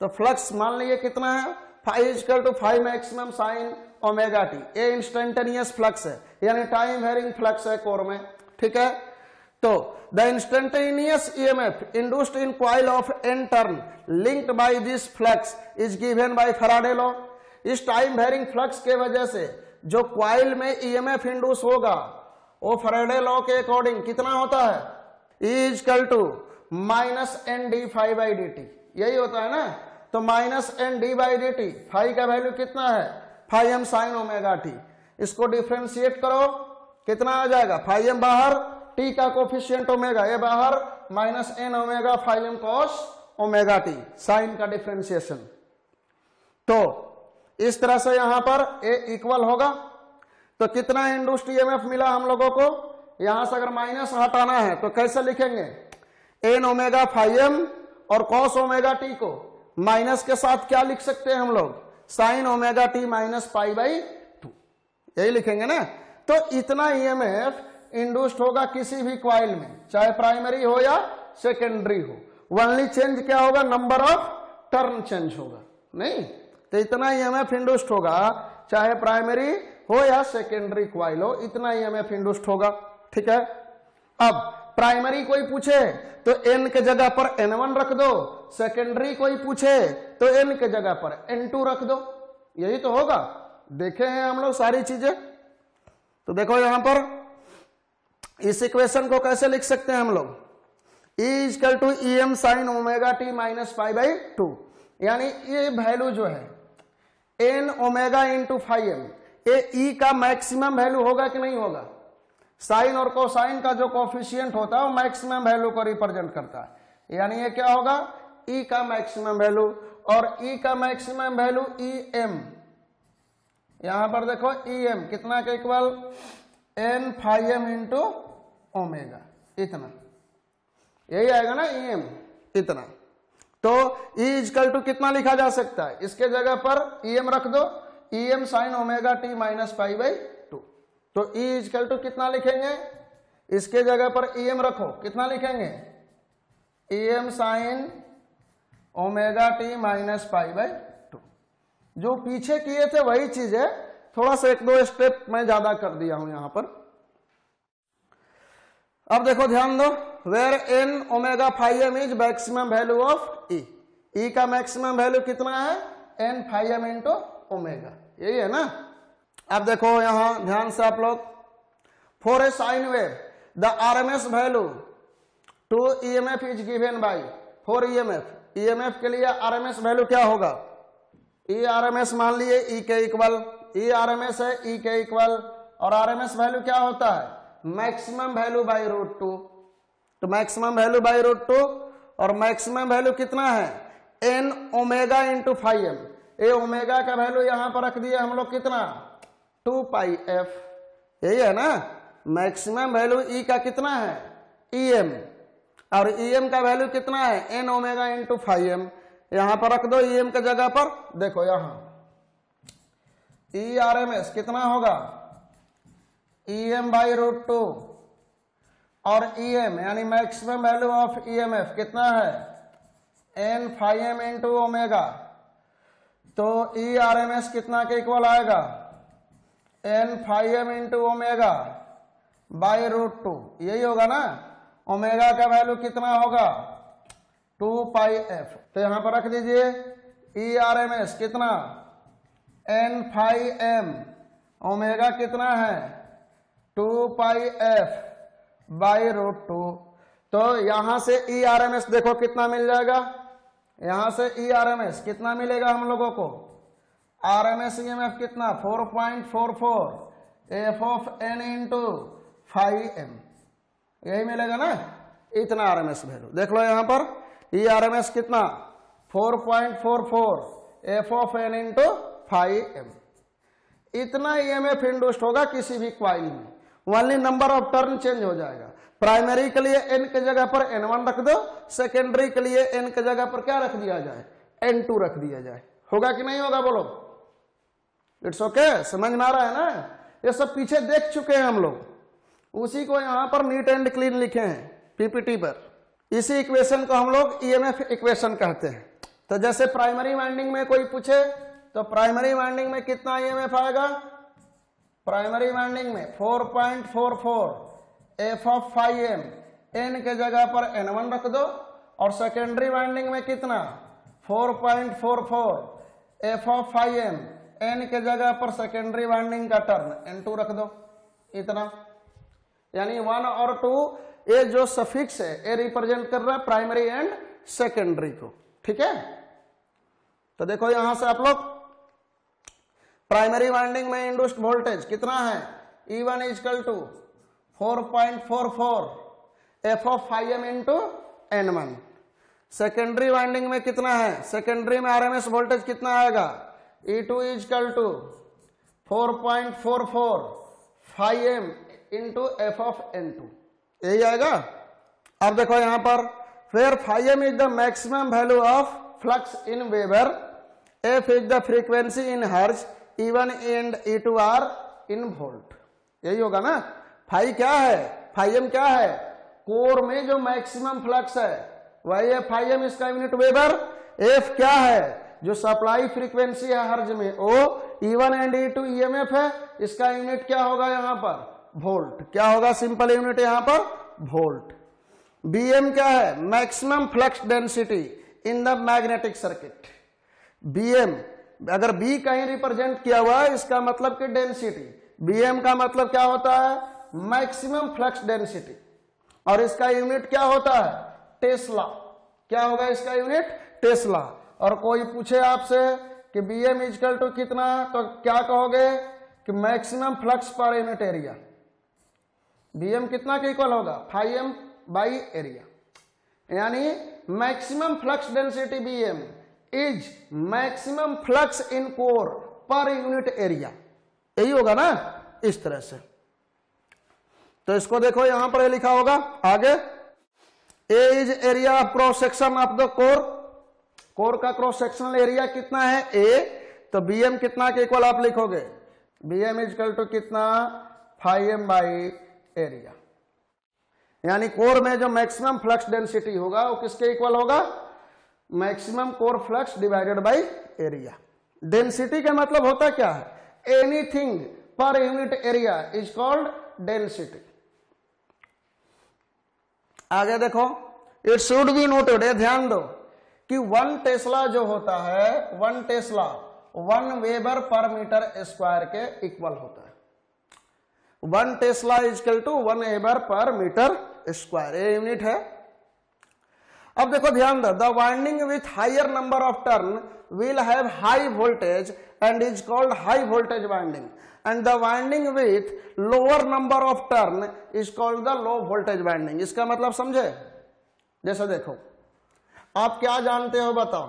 तो फ्लक्स मान लीजिए कितना है, phi equal to phi maximum sine omega T. ये इंस्टेंटेनियस फ्लक्स है, यानी टाइम वेरिंग फ्लक्स है कोर में, ठीक है। तो the instantaneous EMF induced in coil of N turn linked by this flux is given by Faraday law. इस time varying flux के वजह से जो कॉइल में ईएमएफ इंड्यूस होगा वो फैराडे लॉ के अकॉर्डिंग कितना होता है, E equal to minus N D phi by D T, यही होता है ना। तो minus N D by D T, phi का वैल्यू कितना है, phi M sine omega T. इसको डिफ्रेंशिएट करो, कितना आ जाएगा, फाई एम बाहर, टी का कोफिशिएंट ओमेगा, ये बाहर, minus N omega phi M cos omega T, sine का डिफ्रेंशिएशन। तो इस तरह से यहां पर ए इक्वल होगा। तो कितना इंड्यूस्ड ईएमएफ मिला हम लोगों को, यहां से अगर माइनस हटाना है तो कैसे लिखेंगे, एन ओमेगा फाई एम और कॉस ओमेगा टी को माइनस के साथ क्या लिख सकते हैं हम लोग, sign omega T minus pi by 2, यही लिखेंगे ना। तो इतना ईएमएफ इंड्यूस्ड होगा किसी भी कॉइल में, चाहे प्राइमरी हो या सेकेंडरी हो। ओनली चेंज क्या होगा, नंबर ऑफ टर्न चेंज होगा, नहीं। तो इतना ईएमएफ इंड्यूस्ड होगा, चाहे प्राइमरी हो या सेकेंडरी कॉइल हो, इतना ईएमएफ इंड्यूस्ड होगा, ठीक है। अब प्राइमरी कोई पूछे तो n के जगह पर n1 रख दो, सेकेंडरी कोई पूछे तो n के जगह पर n2 रख दो, यही तो होगा। देखे हैं हम लोग सारी चीजें। तो देखो यहां पर इस इक्वेशन को कैसे लिख सकते हैं हम लोग, E equal to E M sine omega T minus pi by 2, यानी ये वैल्यू जो है n omega into five M, ये E का मैक्सिमम वैल्यू होगा कि नहीं होगा। साइन और कोसाइन का जो कोफिशिएंट होता है वो मैक्सिमम वैल्यू को रिप्रेजेंट करता है, यानी ये क्या होगा E का मैक्सिमम वैल्यू, और E का मैक्सिमम वैल्यू ई एम, यहां पर देखो ई एम कितना के equal n phi M into omega, इतना, यही आएगा ना ई एम इतना। तो E इक्वल टू कितना लिखा जा सकता है, इसके जगह पर ई एम रख दो, E M sine omega T minus pi by 2। तो E इक्वल टू कितना लिखेंगे, इसके जगह पर ई एम रखो, कितना लिखेंगे E M sine omega T minus pi by 2। जो पीछे किए थे वही चीज है, थोड़ा सा एक दो स्टेप मैं ज्यादा कर दिया हूं यहां पर। अब देखो ध्यान दो, where n omega phi M is maximum value of E, E का मैक्सिमम वैल्यू कितना है n phi M into omega, यही है ना। अब देखो यहां ध्यान से आप लोग, for a sine wave the RMS value to EMF is given by, for EMF, EMF के लिए आरएमएस वैल्यू क्या होगा, ई आरएमएस मान लिए ई के इक्वल, ई आरएमएस है ई के इक्वल, और आरएमएस वैल्यू क्या होता है मैक्सिमम वैल्यू बाई रूट 2। तो मैक्सिमम वैल्यू बाई रूट 2, और मैक्सिमम वैल्यू कितना है n omega into five M, ये ओमेगा का वैल्यू यहां पर रख दिया हम लोग कितना 2 पाई f, यही है ना। मैक्सिमम वैल्यू E का कितना है em, और em का वैल्यू कितना है n omega into five M, यहां पर रख दो em के जगह पर। देखो यहां ई आर एम एस कितना होगा em बाई रूट 2, और em यानी मैक्सिमम वैल्यू ऑफ ईएमएफ कितना है n phi M into omega, तो ई आर एम एस कितना के इक्वल आएगा n phi M into omega by root 2, यही होगा ना। ओमेगा का वैल्यू कितना होगा 2 पाई एफ, तो यहां पर रख दीजिए ई आर एम एस कितना n फाइव एम, ओमेगा कितना है 2 पाई एफ बाई रूट 2। तो यहां से ई आर एम एस देखो कितना मिल जाएगा, यहां से ई आर एम एस कितना मिलेगा हम लोगों को, R M S E M F कितना 4.44 F of N into five M, यही मिलेगा ना, इतना आर एम एस वैल्यू। देख लो यहां पर ई आर एम एस कितना 4.44 F of N into five M, इतना ईएमएफ इंड्यूस्ड होगा किसी भी क्वाइल में, only number of turn change हो जाएगा। प्राइमरी के लिए n के जगह पर n1 रख दो, सेकेंडरी के लिए n के जगह पर क्या रख दिया जाए n2 रख दिया जाए, होगा कि नहीं होगा बोलो। इट्स ओके, समझ में आ रहा है ना। ये सब पीछे देख चुके हैं हम लोग, उसी को यहां पर नीट एंड क्लीन लिखे हैं पीपीटी पर। इसी इक्वेशन को हम लोग ईएमएफ इक्वेशन कहते हैं। तो जैसे प्राइमरी वाइंडिंग में कोई पूछे तो प्राइमरी वाइंडिंग में कितना ईएमएफ आएगा, प्राइमरी वाइंडिंग में 4.44 F of phi M, N के जगह पर n1 रख दो, और सेकेंडरी वाइंडिंग में कितना 4.44 F of phi M, N के जगह पर सेकेंडरी वाइंडिंग का टर्न n2 रख दो, इतना। यानी 1 और 2 ये जो सफिक्स है ये रिप्रेजेंट कर रहा है प्राइमरी एंड सेकेंडरी को, ठीक है। तो देखो यहां से आप लोग प्राइमरी वाइंडिंग में इंड्यूस्ड वोल्टेज कितना है E1 equal to 4.44 F of phi M into n1। Secondary winding में कितना है, सेकेंडरी में आरएमएस वोल्टेज कितना आएगा E2 equal to 4.44 phi M into F of n2, यही आएगा। अब देखो यहां पर फिर phi M is the maximum value of flux in weber, F is the frequency in hertz, E1 and E2 are in volt, यही होगा ना। फाइव क्या है, फाइव एम क्या है, कोर में जो मैक्सिमम फ्लक्स है वही है फाइव एम, इसका यूनिट वेबर। एफ क्या है, जो सप्लाई फ्रीक्वेंसी है हर्ज में, वो E1 एंड E2 ईएमएफ है, इसका यूनिट क्या होगा यहाँ पर वोल्ट, क्या होगा सिंपल यूनिट यहाँ पर वोल्ट, Bm क्या है? Maximum flux density in the magnetic circuit. Bm अगर B कहीं रिप्रेजेंट किया हुआ है, इसका मतलब कि डेंसिटी। Bm का मतलब क्या होता है? मैक्सिमम फ्लक्स डेंसिटी, और इसका यूनिट क्या होता है? टेस्ला। क्या होगा इसका यूनिट? टेस्ला। और कोई पूछे आपसे कि Bm इक्वल टू कितना, तो क्या कहोगे कि maximum flux per unit area. Bm कितना के इक्वल होगा? φm बाई एरिया, यानी maximum flux density Bm is maximum flux in core per unit area. यही होगा ना, इस तरह से। तो इसको देखो यहां पर लिखा होगा आगे, A is area of cross section of the core. Core का क्रॉस सेक्शनल एरिया कितना है? ए। तो Bm कितना के इक्वल आप लिखोगे? Bm इज इक्वल टू कितना? φm by area. यानी कोर में जो मैक्सिमम फ्लक्स डेंसिटी होगा वो किसके इक्वल होगा? Maximum core flux divided by area. Density का मतलब होता क्या है? Anything per unit area is called density. आगे देखो, इट शुड बी नोटेड, ये ध्यान दो कि 1 टेस्ला जो होता है, 1 tesla 1 weber per metre square के इक्वल होता है। 1 tesla is equal to 1 weber per metre square, ये यूनिट है। अब देखो ध्यान दो, the winding with higher number of turn will have high voltage and is called high voltage winding, and the winding with lower number of turn is called the low voltage winding. इसका मतलब समझे? जैसे देखो, आप क्या जानते हो बताओ?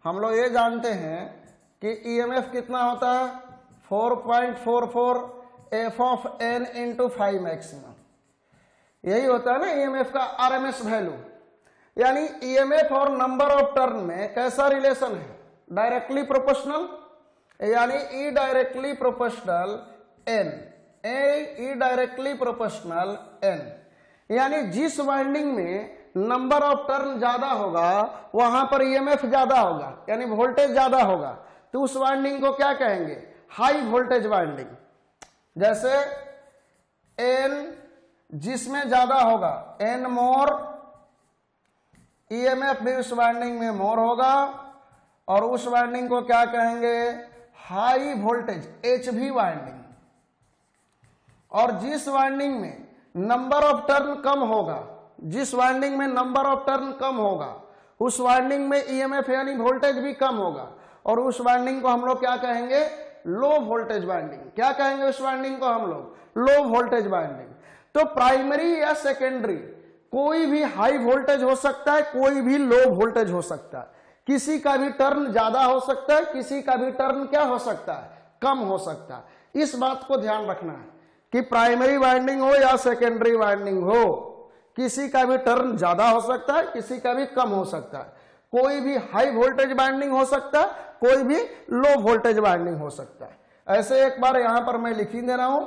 हम लोग ये जानते हैं कि ईएमएफ कितना होता है? 4.44 F of N into 5 maximum. यही होता है ना ईएमएफ का आरएमएस वैल्यू। यानी ईएमएफ और नंबर ऑफ टर्न में कैसा रिलेशन है? डायरेक्टली प्रोपोर्शनल, यानी E directly proportional N, E directly proportional N. यानी जिस वाइंडिंग में नंबर ऑफ टर्न ज्यादा होगा वहां पर ईएमएफ ज्यादा होगा, यानी वोल्टेज ज्यादा होगा, तो उस वाइंडिंग को क्या कहेंगे? High voltage winding. जैसे एन जिसमें ज्यादा होगा, एन मोर, ईएमएफ भी उस वाइंडिंग में मोर होगा, और उस वाइंडिंग को क्या कहेंगे? High voltage HV winding. और जिस वाइंडिंग में नंबर ऑफ टर्न कम होगा, जिस वाइंडिंग में नंबर ऑफ टर्न कम होगा, उस वाइंडिंग में ईएमएफ यानी वोल्टेज भी कम होगा, और उस वाइंडिंग को हम लोग क्या कहेंगे? Low voltage winding. क्या कहेंगे उस वाइंडिंग को हम लोग? लो वोल्टेज वाइंडिंग। तो प्राइमरी या सेकेंडरी कोई भी हाई वोल्टेज हो सकता है, कोई भी लो वोल्टेज हो सकता है। किसी का भी टर्न ज्यादा हो सकता है, किसी का भी टर्न क्या हो सकता है? कम हो सकता है। इस बात को ध्यान रखना है कि प्राइमरी वाइंडिंग हो या सेकेंडरी वाइंडिंग हो, किसी का भी टर्न ज्यादा हो सकता है, किसी का भी कम हो सकता है। कोई भी हाई वोल्टेज वाइंडिंग हो सकता है, कोई भी लो वोल्टेज वाइंडिंग हो सकता है। ऐसे एक बार यहां पर मैं लिख ही दे रहा हूं,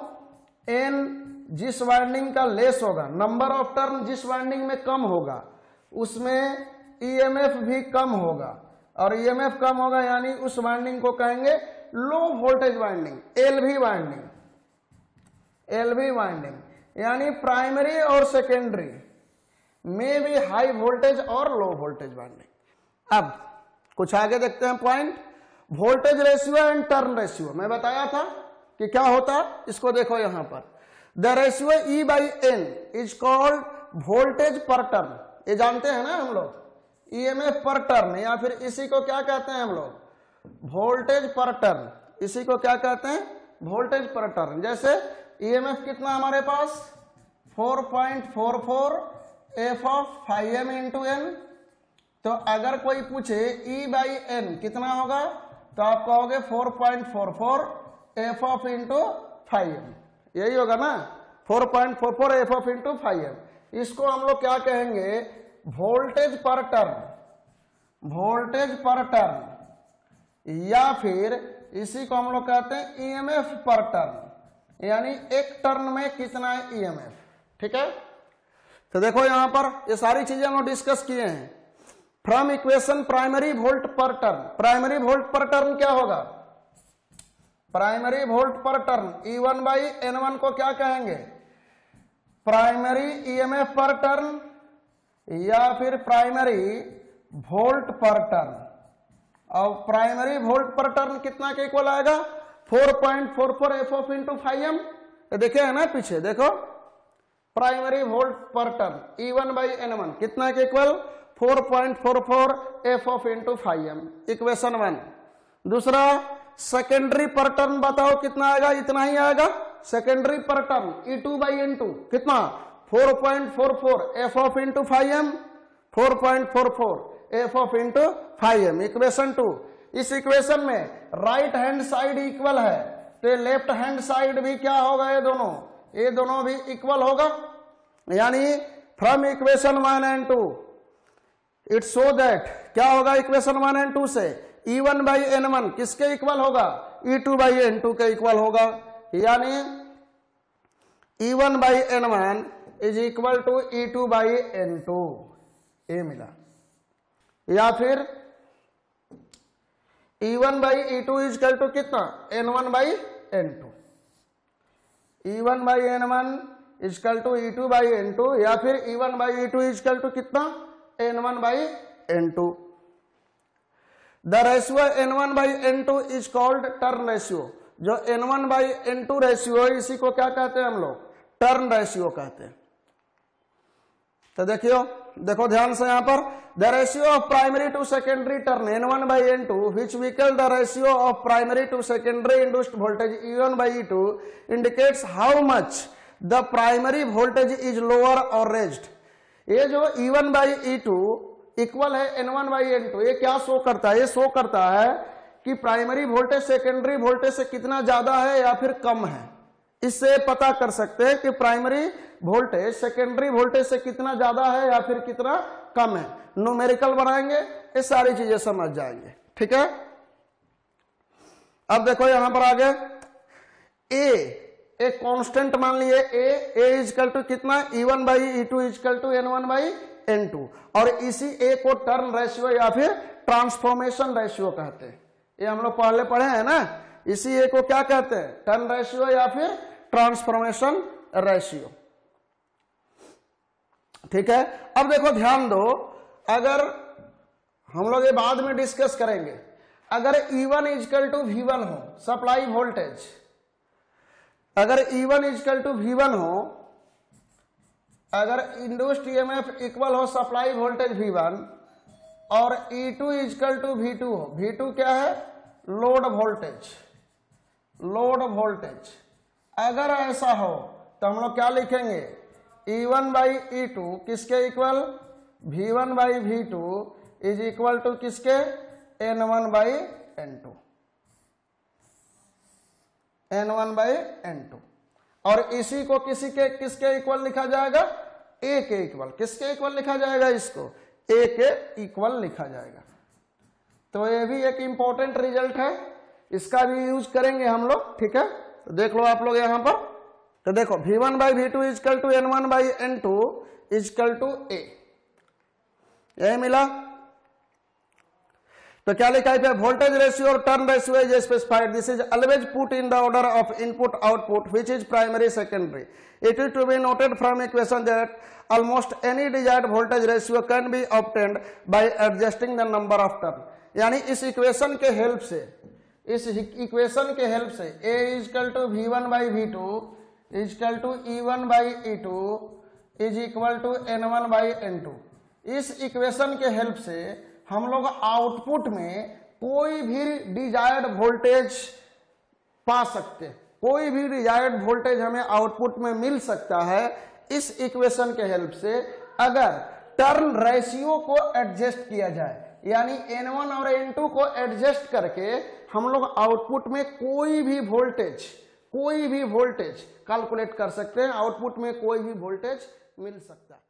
एन जिस वाइंडिंग का लेस होगा, नंबर ऑफ टर्न जिस वाइंडिंग में कम होगा, उसमें ईएमएफ भी कम होगा, और ईएमएफ कम होगा यानी उस वाइंडिंग को कहेंगे low voltage winding, LV winding. LV winding यानी प्राइमरी और सेकेंडरी में भी हाई वोल्टेज और लो वोल्टेज वाइंडिंग। अब कुछ आगे देखते हैं point, voltage ratio and turn ratio. मैं बताया था कि क्या होता है, इसको देखो यहां पर, the ratio E by N is called voltage per turn. ये जानते हैं ना हम लोग, ईएमएफ पर टर्न, या फिर इसी को क्या कहते हैं हम लोग? Voltage per turn. इसी को क्या कहते हैं? Voltage per turn. जैसे ईएमएफ कितना हमारे पास? 4.44 F of 5m into N. तो अगर कोई पूछे ई बाई एन कितना होगा, तो आप कहोगे 4.44 एफ ऑफ इंटू 5m। यही होगा ना, 4.44 एफ ऑफ इंटू 5m। इसको हम लोग क्या कहेंगे? Voltage per turn. Voltage per turn, या फिर इसी को हम लोग कहते हैं ईएमएफ पर टर्न, यानी एक टर्न में कितना है ईएमएफ। ठीक है, तो देखो यहां पर ये सारी चीजें हम लोग डिस्कस किए हैं। From equation primary volt per turn, primary volt per turn क्या होगा? Primary volt per turn E1 by N1 को क्या कहेंगे? प्राइमरी ईएमएफ पर टर्न या फिर प्राइमरी वोल्ट पर टर्न। अब प्राइमरी वोल्ट पर टर्न कितना के इक्वल आएगा 4.44 F of into five M. देखे है ना पीछे, देखो primary volt per turn E1 by N1 कितना के equal 4.44 F of into five M, equation 1। दूसरा सेकेंडरी पर टर्न बताओ कितना आएगा, इतना ही आएगा। सेकेंडरी पर टर्न E2 बाई N2 कितना 4.44 F of into five M, 4.44 F of into five M, equation 2। इस इक्वेशन में राइट हैंड साइड इक्वल है तो लेफ्ट हैंड साइड भी क्या होगा, ये दोनों भी इक्वल होगा। यानी from equation 1 and 2 it show that क्या होगा, इक्वेशन 1 एंड 2 से E1 बाई N1 किसके इक्वल होगा, E2 बाई N2 के इक्वल होगा। यानी E1 by N1 is equal to E2 by N2, ये मिला। या फिर E1 by E2 is equal to कितना N1 by N2, E1 by N1 is equal to E2 by N2, या फिर E1 by E2 is equal to कितना N1 by N2। The ratio N1 by N2 is called turn ratio. जो N1 by N2 ratio है इसी को क्या कहते हैं हम लोग, टर्न रेशियो कहते हैं। तो देखो ध्यान से यहां पर the ratio of primary to secondary turn N1 by N2 which we call the ratio of primary to secondary induced voltage E1 by E2 indicates how much the primary voltage is lower or raised। ये जो E1 by E2 equal है N1 by N2, ये क्या show करता है, ये show करता है कि प्राइमरी वोल्टेज सेकेंडरी वोल्टेज से कितना ज्यादा है या फिर कम है। इससे पता कर सकते हैं कि प्राइमरी वोल्टेज सेकेंडरी वोल्टेज से कितना ज्यादा है या फिर कितना कम है। न्यूमेरिकल बनाएंगे, ये सारी चीजें समझ जाएंगे, ठीक है। अब देखो यहां पर आगे एक कांस्टेंट मान लिए ए इजकल टू कितना E1 by E2 is equal to N1 by N2, और इसी ए को टर्न रेशियो या फिर ट्रांसफॉर्मेशन रेशियो कहते हैं। ये हम लोग पहले पढ़े हैं ना, इसी ए को क्या कहते हैं, टर्न रेशियो या फिर ट्रांसफॉर्मेशन रेशियो, ठीक है। अब देखो ध्यान दो, अगर हम लोग ये बाद में डिस्कस करेंगे, अगर E1 इजकल टू V1 हो सप्लाई वोल्टेज, अगर E1 इजकल टू V1 हो, अगर इंड्यूस्ड ईएमएफ इक्वल हो सप्लाई वोल्टेज V1 और E2 इजकल टू V2 हो, V2 क्या है, लोड वोल्टेज, लोड वोल्टेज। अगर ऐसा हो तो हम लोग क्या लिखेंगे, E1 बाई E2 किसके equal, V1 by V2 is equal to किसके, N1 by N2, N1 by N2। और इसी को किसके इक्वल लिखा जाएगा, A के इक्वल। किसके इक्वल लिखा जाएगा, इसको A के इक्वल लिखा जाएगा। तो ये भी एक इंपॉर्टेंट रिजल्ट है, इसका भी यूज करेंगे हम लोग, ठीक है। तो देख लो आप लोग यहां पर, तो देखो V1 by V2 is equal to N1 by N2 is equal to A, यही मिला। तो क्या लिखा है, वोल्टेज रेशियो और turn ratio is specified, this is always put in the order of input output which is primary secondary. It is to be noted from equation that almost any desired voltage ratio can be obtained by adjusting the number of turn. यानी इस equation के help से, इस equation के help से A is equal to V1 by V2 is equal to E1 by E2 is equal to N1 by N2, इस equation के help से हम लोग आउटपुट में कोई भी डिजायर्ड वोल्टेज पा सकते, कोई भी डिजायर्ड वोल्टेज हमें आउटपुट में मिल सकता है इस इक्वेशन के हेल्प से, अगर टर्न रेशियो को एडजस्ट किया जाए। यानी N1 और N2 को एडजस्ट करके हम लोग आउटपुट में कोई भी वोल्टेज कैलकुलेट कर सकते हैं, आउटपुट में कोई भी वोल्टेज मिल सकता है।